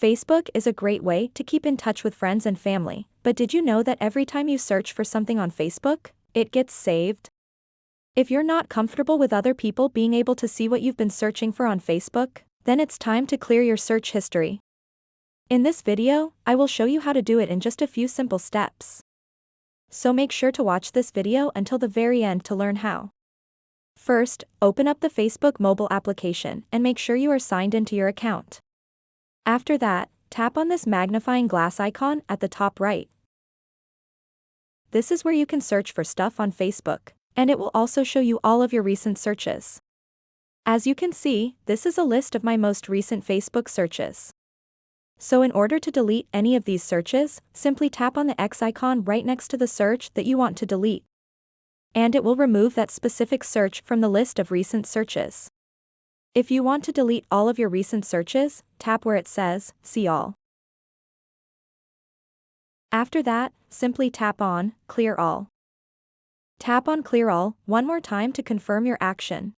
Facebook is a great way to keep in touch with friends and family, but did you know that every time you search for something on Facebook, it gets saved? If you're not comfortable with other people being able to see what you've been searching for on Facebook, then it's time to clear your search history. In this video, I will show you how to do it in just a few simple steps. So make sure to watch this video until the very end to learn how. First, open up the Facebook mobile application and make sure you are signed into your account. After that, tap on this magnifying glass icon at the top right. This is where you can search for stuff on Facebook, and it will also show you all of your recent searches. As you can see, this is a list of my most recent Facebook searches. So in order to delete any of these searches, simply tap on the X icon right next to the search that you want to delete. And it will remove that specific search from the list of recent searches. If you want to delete all of your recent searches, tap where it says, See All. After that, simply tap on, Clear All. Tap on Clear All one more time to confirm your action.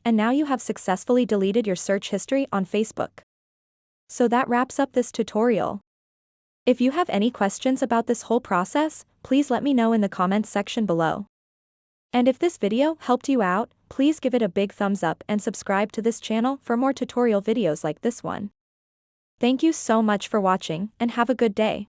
And now you have successfully deleted your search history on Facebook. So that wraps up this tutorial. If you have any questions about this whole process, please let me know in the comments section below. And if this video helped you out, please give it a big thumbs up and subscribe to this channel for more tutorial videos like this one. Thank you so much for watching and have a good day.